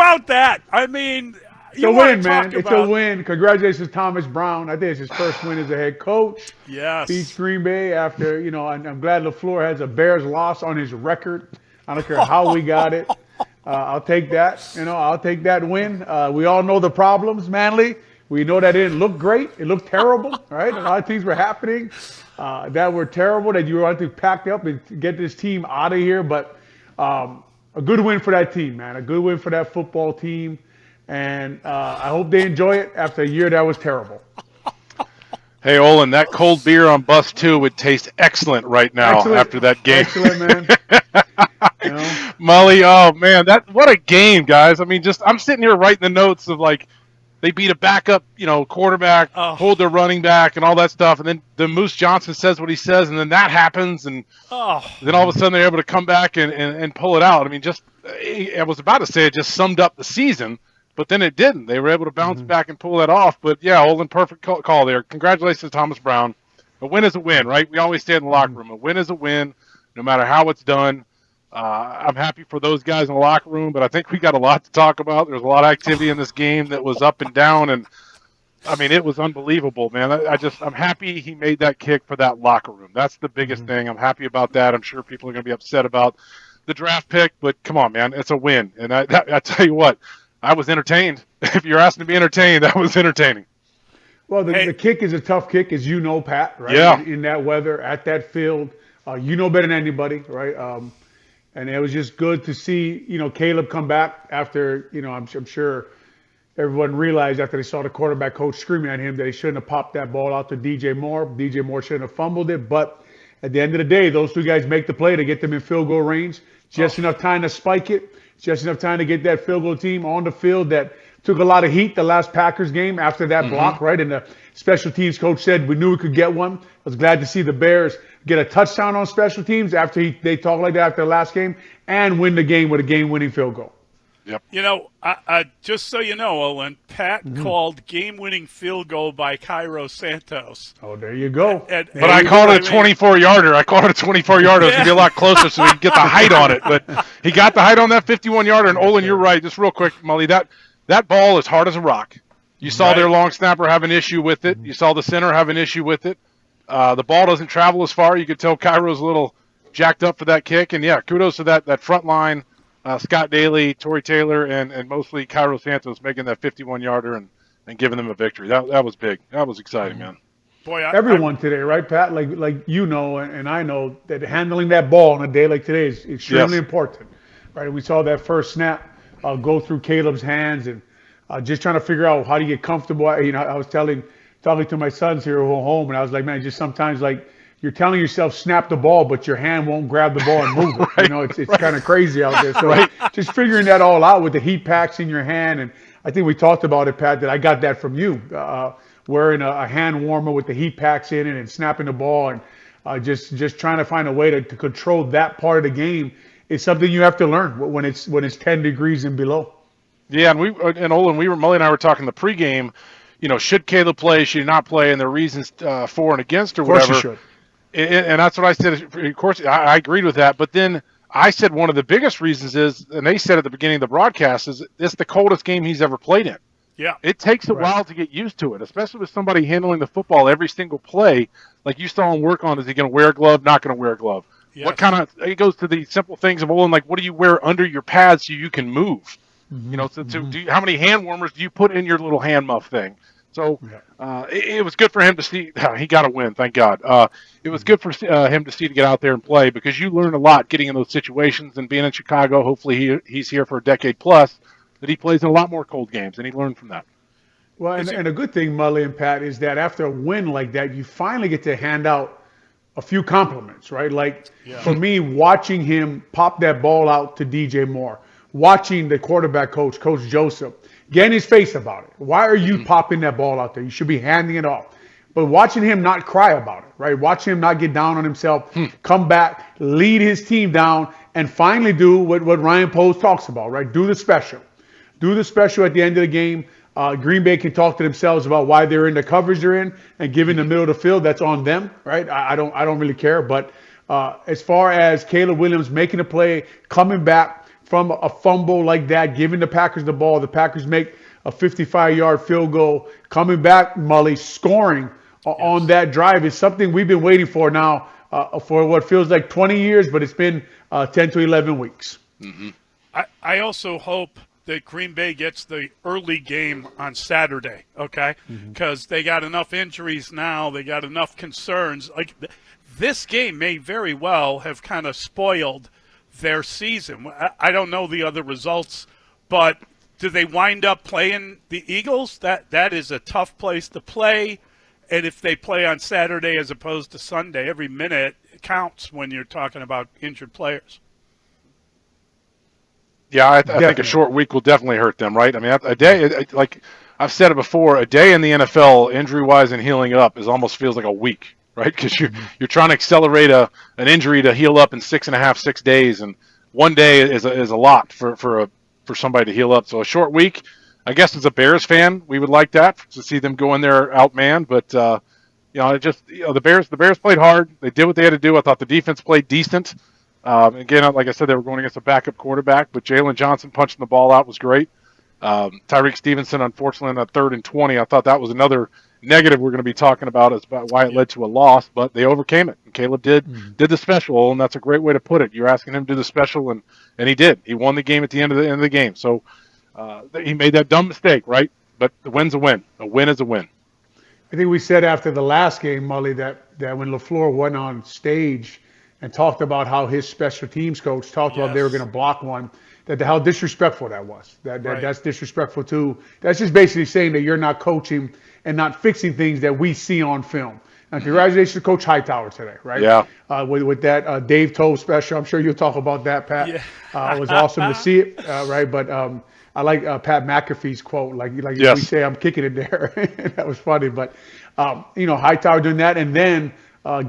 about that? I mean, It's a win, man. It's a win. Congratulations, Thomas Brown. I think it's his first win as a head coach. Yes. Beats Green Bay after, I'm glad LaFleur has a Bears loss on his record. I don't care how we got it. I'll take that. I'll take that win. We all know the problems, Mannelly. We know that it didn't look great. It looked terrible, right? A lot of things were happening that were terrible that you wanted to pack up and get this team out of here. But a good win for that team, man. A good win for that football team. And I hope they enjoy it after a year that was terrible. Hey, Olin, that cold beer on bus 2 would taste excellent right now after that game. Excellent, man. Mully, oh, man, what a game, guys. I mean, I'm sitting here writing the notes of, like, they beat a backup, quarterback, pulled their running back and all that stuff. And then Moose Johnson says what he says, and then that happens. And then all of a sudden they're able to come back and pull it out. I mean, I was about to say it just summed up the season. But then it didn't. They were able to bounce back and pull that off. But, yeah, Olin, perfect call there. Congratulations to Thomas Brown. A win is a win, right? We always say in the locker room, a win is a win, no matter how it's done. I'm happy for those guys in the locker room, but I think we got a lot to talk about. There's a lot of activity in this game that was up and down, and, I mean, it was unbelievable, man. I'm happy he made that kick for that locker room. That's the biggest thing. I'm happy about that. I'm sure people are going to be upset about the draft pick, but come on, man, it's a win. And I tell you what, I was entertained. If you're asking to be entertained, that was entertaining. Well, the kick is a tough kick, as you know, Pat, right? Yeah. In that weather, at that field. You know better than anybody, right? And it was just good to see, Caleb come back after, I'm sure everyone realized after they saw the quarterback coach screaming at him that he shouldn't have popped that ball out to DJ Moore. DJ Moore shouldn't have fumbled it. But at the end of the day, those two guys make the play to get them in field goal range. Just enough time to spike it. Just enough time to get that field goal team on the field that took a lot of heat the last Packers game after that block, right? And the special teams coach said we knew we could get one. I was glad to see the Bears get a touchdown on special teams after they talked like that after the last game and win the game with a game-winning field goal. Yep. Just so you know, Olin, Pat called game-winning field goal by Cairo Santos. Oh, there you go. But I called it a 24-yarder. I called it a 24-yarder. It's going to be a lot closer so we can get the height on it. But he got the height on that 51-yarder. And, Olin, you're right. Just real quick, Mully, that ball is hard as a rock. You saw their long snapper have an issue with it. You saw the center have an issue with it. The ball doesn't travel as far. You could tell Cairo's a little jacked up for that kick. And, yeah, kudos to that front line. Scott Daly, Torrey Taylor, and mostly Cairo Santos making that 51-yarder and giving them a victory. That was big. That was exciting, man. Boy, everyone today, right, Pat? Like and I know that handling that ball on a day like today is extremely important, right? We saw that first snap go through Caleb's hands and just trying to figure out how to get comfortable. I was talking to my sons here who are home, and I was like, man, just sometimes like you're telling yourself snap the ball, but your hand won't grab the ball and move it. It's kind of crazy out there. So just figuring that all out with the heat packs in your hand. And I think we talked about it, Pat, that I got that from you, wearing a hand warmer with the heat packs in it and snapping the ball and just trying to find a way to control that part of the game is something you have to learn when it's 10 degrees and below. Yeah, and Olin, Mully and I were talking the pregame, should Caleb play, should he not play, and the reasons for and against or whatever. Of course he should. And that's what I said. Of course, I agreed with that. But then I said one of the biggest reasons is, and they said at the beginning of the broadcast, is it's the coldest game he's ever played in. Yeah. It takes a while to get used to it, especially with somebody handling the football every single play. Like you saw him work on, is he going to wear a glove, not going to wear a glove? Yes. What kind of – it goes to the simple things of, like what do you wear under your pads so you can move? How many hand warmers do you put in your little hand muff thing? So it was good for him to see. He got a win, thank God. It was good for him to see to get out there and play because you learn a lot getting in those situations and being in Chicago. Hopefully he's here for a decade plus, that he plays in a lot more cold games, and he learned from that. Well, and a good thing, Mully and Pat, is that after a win like that, you finally get to hand out a few compliments, right? Like for me, watching him pop that ball out to DJ Moore, watching the quarterback coach, Coach Joseph, get in his face about it. Why are you popping that ball out there? You should be handing it off. But watching him not cry about it, right? Watching him not get down on himself, come back, lead his team down, and finally do what Ryan Poles talks about, right? Do the special. Do the special at the end of the game. Green Bay can talk to themselves about why they're in the coverage they're in and giving the middle of the field. That's on them, right? I don't really care. But as far as Caleb Williams making a play, coming back, from a fumble like that, giving the Packers the ball. The Packers make a 55-yard field goal, coming back, Mully, scoring on that drive is something we've been waiting for now for what feels like 20 years, but it's been 10 to 11 weeks. Mm-hmm. I also hope that Green Bay gets the early game on Saturday, okay? Because they got enough injuries now. They got enough concerns. Like, this game may very well have kind of spoiled their season. I don't know the other results, but do they wind up playing the Eagles? That is a tough place to play. And if they play on Saturday as opposed to Sunday, every minute counts when you're talking about injured players. Yeah, I think a short week will definitely hurt them, right? I mean, a day, like I've said it before, a day in the NFL, injury-wise and healing up, almost feels like a week, right? Because you're trying to accelerate an injury to heal up in 6 days, and one day is a lot for somebody to heal up. So a short week, I guess as a Bears fan, we would like that to see them go in there outmanned. But the Bears played hard. They did what they had to do. I thought the defense played decent. Again, like I said, they were going against a backup quarterback, but Jalen Johnson punching the ball out was great. Tyreek Stevenson, unfortunately, on that 3rd and 20, I thought that was another negative we're going to be talking about as about why it led to a loss, but they overcame it. And Caleb did the special, and that's a great way to put it. You're asking him to do the special, and he did. He won the game at the end of the game. So he made that dumb mistake, right? But the win's a win. A win is a win. I think we said after the last game, Mully, that when LaFleur went on stage and talked about how his special teams coach talked about they were going to block one, that how disrespectful that was. That's disrespectful too. That's just basically saying that you're not coaching and not fixing things that we see on film. And congratulations to Coach Hightower today, right? Yeah. With that Dave Toll special, I'm sure you'll talk about that, Pat. Yeah. It was awesome to see it, right? But I like Pat McAfee's quote, like we say, I'm kicking it there. That was funny. But, Hightower doing that and then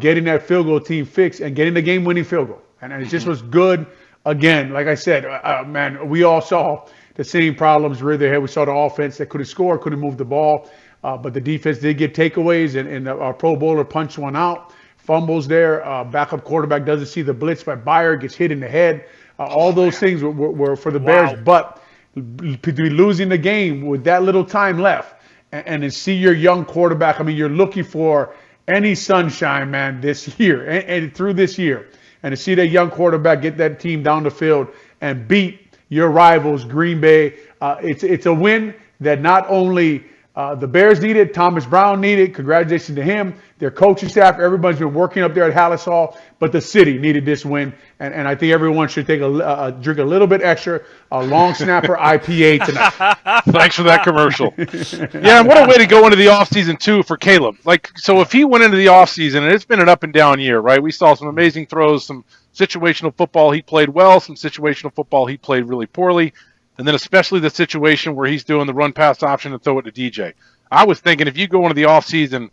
getting that field goal team fixed and getting the game-winning field goal. And it just was good. Again, like I said, man, we all saw the same problems rear their head. We saw the offense that couldn't score, couldn't move the ball. But the defense did get takeaways, and our Pro Bowler punched one out. Fumbles there. Backup quarterback doesn't see the blitz by Bayer, gets hit in the head. All those things were for the Bears. But to be losing the game with that little time left and to see your young quarterback, I mean, you're looking for any sunshine, man, this year and through this year. And to see that young quarterback get that team down the field and beat your rivals, Green Bay, it's a win that not only the Bears needed, Thomas Brown needed. Congratulations to him, their coaching staff. Everybody's been working up there at Hallis Hall, but the city needed this win. And I think everyone should take drink a little bit extra, a long snapper IPA tonight. Thanks for that commercial. Yeah, and what a way to go into the offseason, too, for Caleb. So if he went into the offseason, and it's been an up-and-down year, right? We saw some amazing throws, some situational football he played well, some situational football he played really poorly, and then especially the situation where he's doing the run-pass option and throw it to DJ. I was thinking if you go into the offseason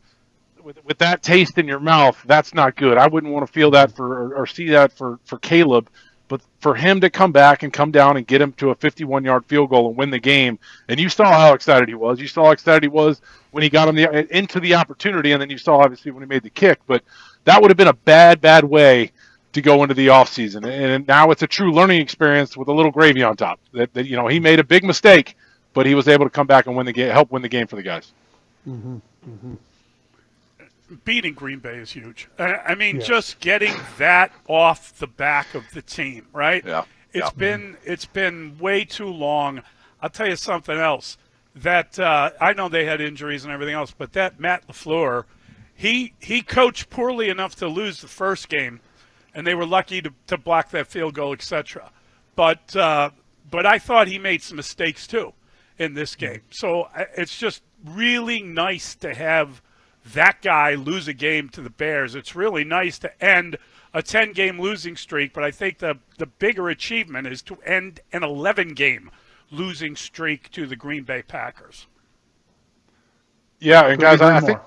with that taste in your mouth, that's not good. I wouldn't want to feel that or see that for Caleb. But for him to come back and come down and get him to a 51-yard field goal and win the game, and you saw how excited he was. You saw how excited he was when he got him into the opportunity, and then you saw, obviously, when he made the kick. But that would have been a bad way to go into the offseason. And now it's a true learning experience with a little gravy on top. That he made a big mistake, but he was able to come back and win the game, help win the game for the guys. Beating Green Bay is huge. I mean, just getting that off the back of the team, right? Yeah. It's been way too long. I'll tell you something else. That I know they had injuries and everything else, but that Matt LaFleur, he coached poorly enough to lose the first game, and they were lucky to block that field goal, etc. But I thought he made some mistakes too in this game. So it's just really nice to have that guy lose a game to the Bears. It's really nice to end a 10-game losing streak, but I think the bigger achievement is to end an 11-game losing streak to the Green Bay Packers. Yeah, and guys, I think,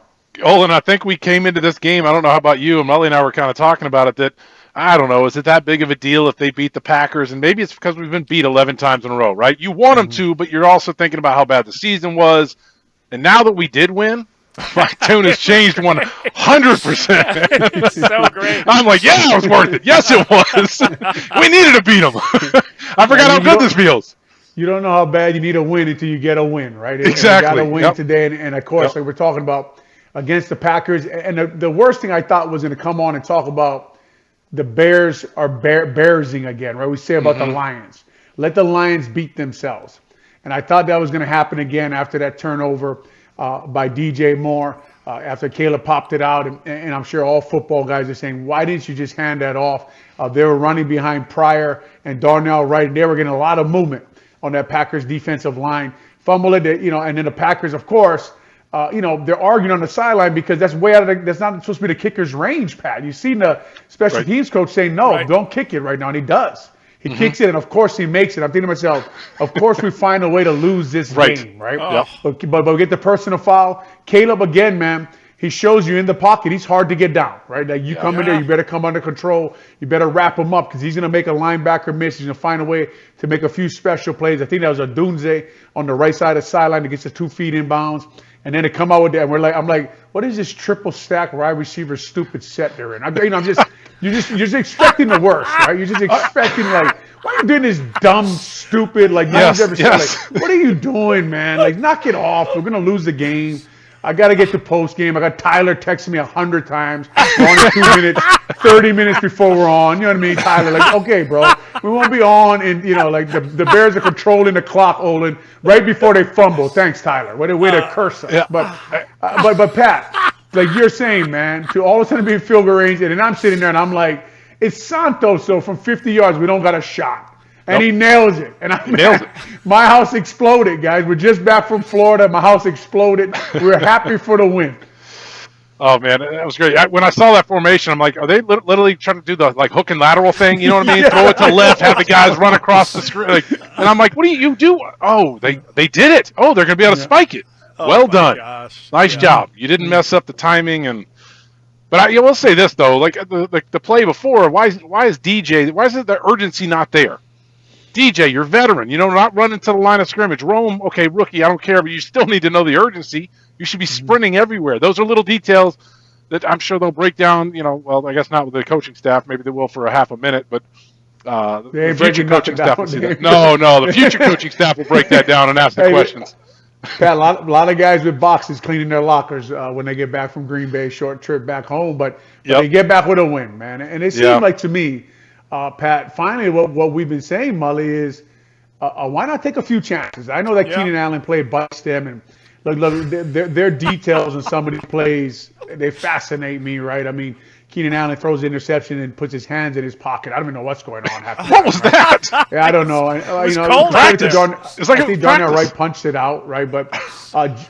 Olin, I think we came into this game, I don't know how about you, and Mully and I were kind of talking about it, that, I don't know, is it that big of a deal if they beat the Packers? And maybe it's because we've been beat 11 times in a row, right? You want them to, but you're also thinking about how bad the season was. And now that we did win, My tune has changed 100%. It's so great. I'm like, yeah, it was worth it. Yes, it was. We needed to beat them. I forgot how good this feels. You don't know how bad you need a win until you get a win, right? Exactly. You got to win today, and of course, like we're talking about against the Packers. And the worst thing I thought was going to come on and talk about the Bears are bearsing again, right? We say about the Lions. Let the Lions beat themselves. And I thought that was going to happen again after that turnover by DJ Moore, after Caleb popped it out. And I'm sure all football guys are saying, why didn't you just hand that off? They were running behind Pryor and Darnell Wright. They were getting a lot of movement on that Packers defensive line. Fumble it, and then the Packers, of course, they're arguing on the sideline because that's way out of that's not supposed to be the kicker's range, Pat. You've seen the special teams coach say, no, don't kick it right now, and he does. He kicks it, and of course he makes it. I'm thinking to myself, of course we find a way to lose this game, right? But we get the personal foul. Caleb, again, man, he shows you in the pocket. He's hard to get down, right? Like you come in there, you better come under control. You better wrap him up because he's going to make a linebacker miss. He's going to find a way to make a few special plays. I think that was a Dunze on the right side of the sideline that gets the 2 feet inbounds. And then to come out with that, and I'm like, what is this triple stack wide receiver stupid set they're in? You're just expecting the worst, right? You're just expecting why are you doing this dumb, stupid, no one's ever said, what are you doing, man? Knock it off. We're gonna lose the game. I got to get to post game. I got Tyler texting me 100 times. We're on in 2 minutes, 30 minutes before we're on. You know what I mean? Tyler, okay, bro. We won't be on. And, the Bears are controlling the clock, Olin, right before they fumble. Thanks, Tyler. Way to curse us. Yeah. But Pat, like you're saying, man, to all of a sudden be in field goal range. And then I'm sitting there and I'm like, it's Santos, so from 50 yards, we don't got a shot. And he nails it. And my house exploded, guys. We're just back from Florida. My house exploded. We're happy for the win. Oh, man, that was great. When I saw that formation, I'm like, are they literally trying to do the hook and lateral thing? You know what I mean? Throw it to the left, have the guys run across the screen. And I'm like, what do you do? Oh, they did it. Oh, they're going to be able to spike it. Well done. Gosh. Nice job. You didn't mess up the timing. But I will say this, though. The play before, why is the urgency not there? DJ, you're veteran. Not running to the line of scrimmage. Rome, okay, rookie, I don't care, but you still need to know the urgency. You should be sprinting everywhere. Those are little details that I'm sure they'll break down, well, I guess not with the coaching staff. Maybe they will for a half a minute, but the future coaching staff will see that. No, the future coaching staff will break that down and ask the questions. Pat, a lot of guys with boxes cleaning their lockers when they get back from Green Bay, short trip back home, but they get back with a win, man. And it seemed like to me, Pat, finally what we've been saying, Mully, is why not take a few chances? I know that Keenan Allen play bites them, and look, their details in some of these plays, they fascinate me, right? I mean, Keenan Allen throws the interception and puts his hands in his pocket. I don't even know what's going on. What was that? Yeah, I don't know. It's cold out there. It's like I think Darnell Wright punched it out, right? But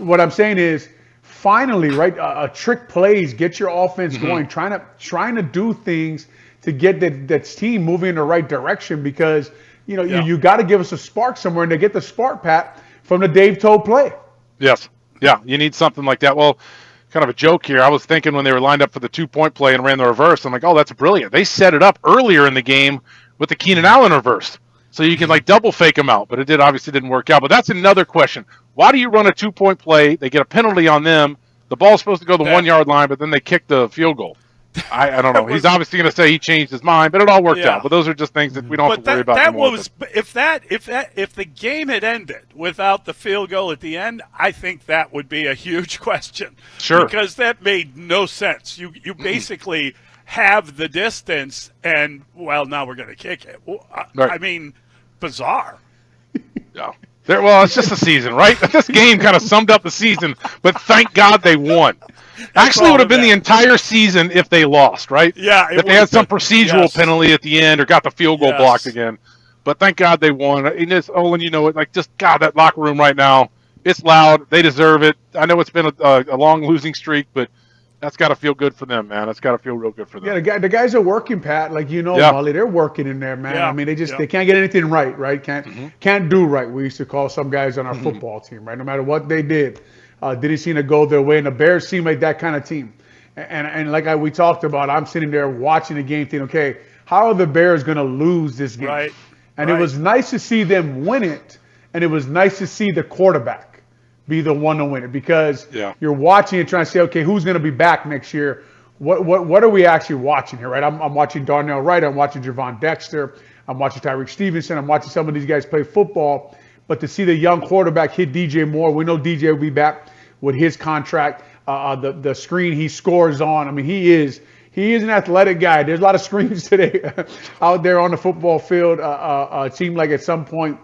what I'm saying is, finally, right, a trick plays, get your offense going, trying to do things to get that team moving in the right direction because, you got to give us a spark somewhere, and to get the spark, Pat, from the Dave Toll play. Yes. Yeah, you need something like that. Well, kind of a joke here. I was thinking when they were lined up for the 2-point play and ran the reverse, I'm like, oh, that's brilliant. They set it up earlier in the game with the Keenan Allen reverse. So you can double fake them out, but it obviously didn't work out. But that's another question. Why do you run a 2-point play? They get a penalty on them. The ball's supposed to go the 1-yard line, but then they kick the field goal. I don't know. He's obviously going to say he changed his mind, but it all worked out. But those are just things that we don't have to worry about anymore. If the game had ended without the field goal at the end, I think that would be a huge question. Sure. Because that made no sense. You basically have the distance, and now we're going to kick it. Right. I mean, bizarre. Yeah. Well, it's just a season, right? This game kind of summed up the season, but thank God they won. Actually, it would have been the entire season if they lost, right? Yeah. If they had some procedural penalty at the end or got the field goal blocked again. But thank God they won. And this, Olin, God, that locker room right now, it's loud. They deserve it. I know it's been a long losing streak, but that's got to feel good for them, man. That's got to feel real good for them. Yeah, the guys are working, Pat. Mully, they're working in there, man. Yeah. I mean, they can't get anything right? Can't do right. We used to call some guys on our football team, right? No matter what they did, didn't seem to go their way. And the Bears seem like that kind of team. And we talked about, I'm sitting there watching the game thinking, okay, how are the Bears going to lose this game? Right. And it was nice to see them win it, and it was nice to see the quarterback be the one to win it, because Yeah. you're watching it trying to say, okay, who's going to be back next year? What are we actually watching here, right? I'm watching Darnell Wright. I'm watching Javon Dexter. I'm watching Tyreek Stevenson. I'm watching some of these guys play football. But to see the young quarterback hit DJ Moore, we know DJ will be back with his contract. The screen he scores on, I mean, he is an athletic guy. There's a lot of screens today out there on the football field. It seemed like at some point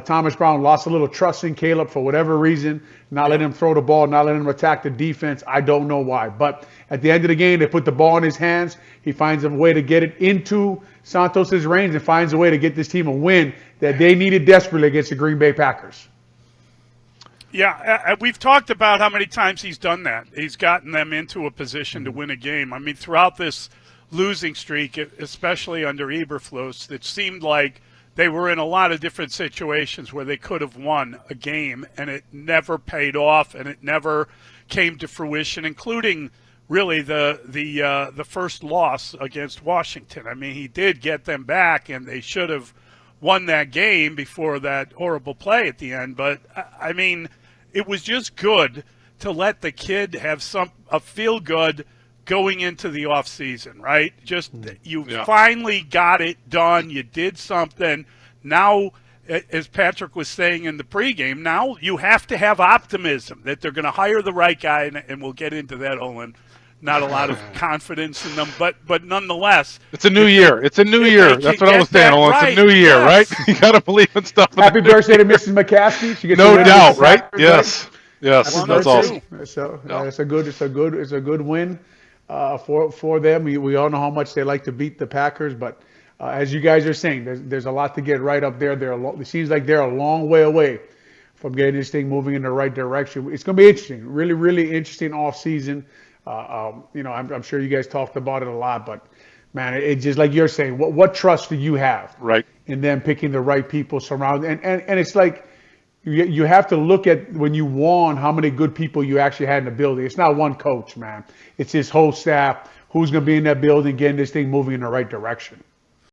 Thomas Brown lost a little trust in Caleb for whatever reason, not letting him throw the ball, not letting him attack the defense. I don't know why. But at the end of the game, they put the ball in his hands. He finds a way to get it into Santos' range and finds a way to get this team a win that they needed desperately against the Green Bay Packers. Yeah, we've talked about how many times he's done that. He's gotten them into a position to win a game. I mean, throughout this losing streak, especially under Eberflus, it seemed like they were in a lot of different situations where they could have won a game, and it never paid off, and it never came to fruition, including really the first loss against Washington. I mean, he did get them back, and they should have won that game before that horrible play at the end. But, I mean, it was just good to let the kid have a feel good going into the off season, right? Just you finally got it done. You did something. Now, as Patrick was saying in the pregame, now you have to have optimism that they're going to hire the right guy, and we'll get into that, Olin. Not a lot of confidence in them, but nonetheless, it's a new year. It's a new year. That's what I was saying, Olin. It's a new year, right? You got to believe in stuff. Happy birthday to Mrs. McCaskey. She gets no doubt, right? Yes. Yes, that's awesome. So it's a good win for them. We all know how much they like to beat the Packers, but as you guys are saying, there's a lot to get right up there. It seems like they're a long way away from getting this thing moving in the right direction. It's going to be interesting, really, really interesting off season. I'm sure you guys talked about it a lot, but man, it's just like you're saying. What trust do you have, right, in them picking the right people surrounding? And it's like you have to look at when you won how many good people you actually had in the building. It's not one coach, man. It's his whole staff who's going to be in that building getting this thing moving in the right direction.